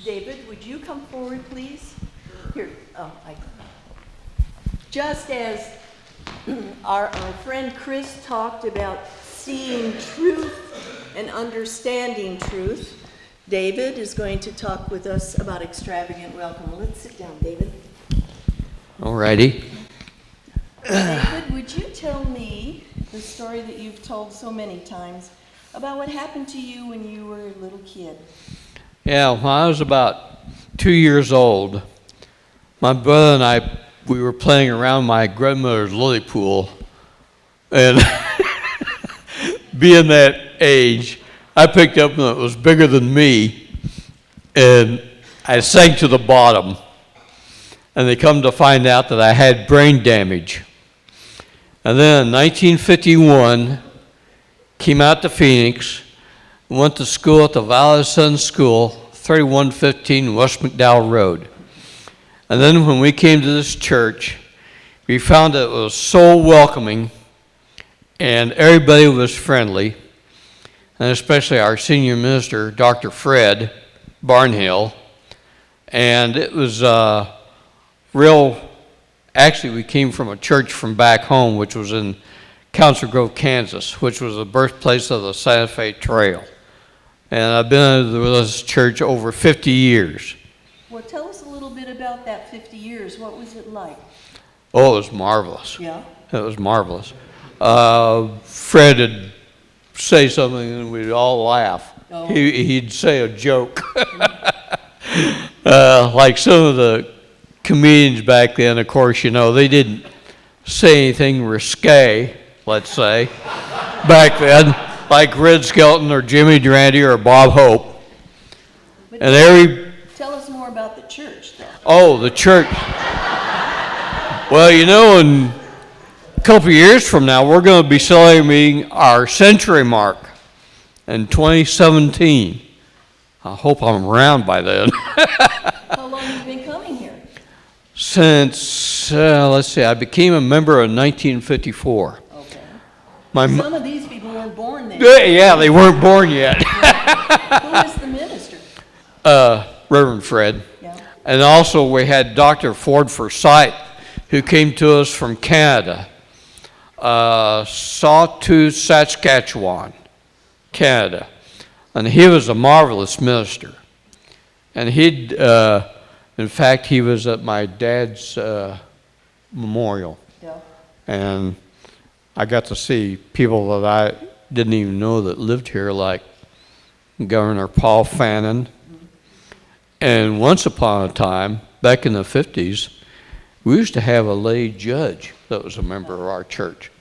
David, would you come forward, please? Here, just as our friend Chris talked about seeing truth and understanding truth, David is going to talk with us about extravagant welcome. Let's sit down, David. All righty. David, would you tell me the story that you've told so many times about what happened to you when you were a little kid? Yeah, when I was about 2 years old, my brother and I, we were playing around my grandmother's lily pool, and being that age, I picked up one that was bigger than me, and I sank to the bottom, and they come to find out that I had brain damage. And then in 1951, came out to Phoenix, went to school at the Valley Sun School, 3115 West McDowell Road. And then when we came to this church, we found that it was so welcoming and everybody was friendly, and especially our senior minister, Dr. Fred Barnhill. And it was actually we came from a church from back home, which was in Council Grove, Kansas, which was the birthplace of the Santa Fe Trail. And I've been with this church over 50 years. Well, tell us a little bit about that 50 years. What was it like? Oh, it was marvelous. Yeah? It was marvelous. Fred would say something and we'd all laugh. Oh. He'd say a joke. Like some of the comedians back then, of course, you know, they didn't say anything risque, let's say, back then, like Red Skelton or Jimmy Durante or Bob Hope. But And tell us more about the church, though. Oh, the church. Well, you know, in a couple of years from now, we're going to be celebrating our century mark in 2017. I hope I'm around by then. How long have you been coming here? Since, let's see, I became a member in 1954. Okay. Some of these people weren't born then. Yeah, they weren't born yet. Who was the minister? Reverend Fred. Yeah. And also we had Dr. Ford Forsyth, who came to us from Canada, Sawtooth, Saskatchewan, Canada. And he was a marvelous minister. And in fact, he was at my dad's memorial. Yeah. And I got to see people that I didn't even know that lived here, like Governor Paul Fannin. And once upon a time, back in the 50s, we used to have a lay judge that was a member of our church,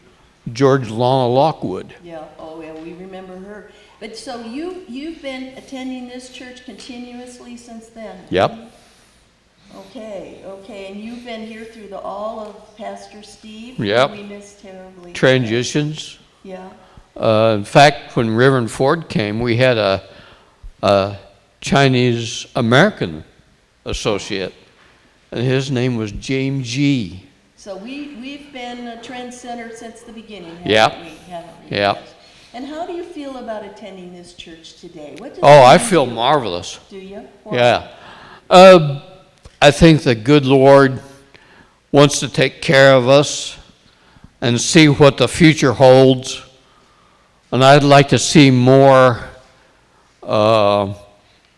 George Lana Lockwood. Yeah, oh yeah, we remember her. But so you've been attending this church continuously since then? Yep. Okay, and you've been here through all of Pastor Steve? Yep. We miss terribly. Transitions. Yeah. In fact, when Reverend Ford came, we had a Chinese American associate, and his name was James G. So we've been a trend center since the beginning, Yep. haven't we? Yep. Yes. And how do you feel about attending this church today? What does Oh, it I mean feel to you? marvelous. Do you? Why? Yeah. I think the good Lord wants to take care of us and see what the future holds. And I'd like to see more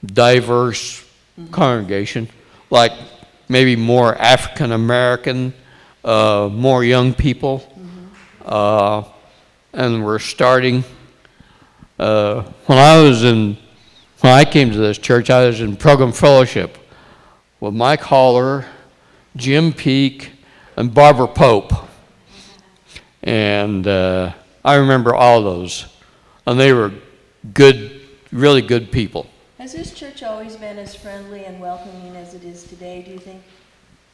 diverse congregation, like maybe more African American, more young people. And we're starting. When I came to this church, I was in program fellowship with Mike Holler, Jim Peake, and Barbara Pope. And I remember all those. And they were good, really good people. Has this church always been as friendly and welcoming as it is today, do you think?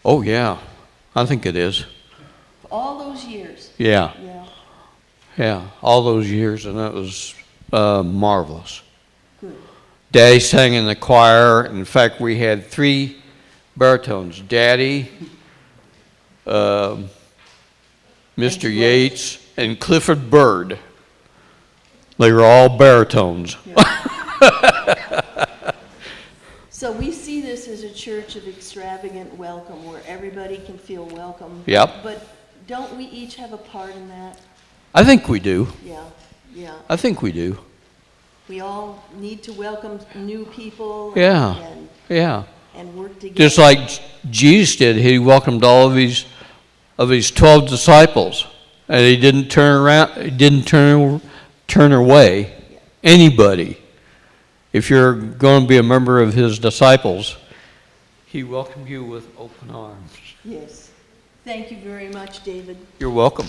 Oh, yeah. I think it is. All those years? Yeah. Yeah. Yeah, all those years, and it was marvelous. Good. Daddy sang in the choir. In fact, we had 3 baritones. Daddy, Mr. Yates, and Clifford Bird. They were all baritones. Yeah. So we see this as a church of extravagant welcome where everybody can feel welcome. Yep. But don't we each have a part in that? I think we do. Yeah, yeah. I think we do. We all need to welcome new people Yeah. Yeah. and work together. Just like Jesus did, he welcomed all of his 12 disciples, and he didn't turn away anybody. If you're going to be a member of his disciples, he welcomed you with open arms. Yes. Thank you very much, David. You're welcome.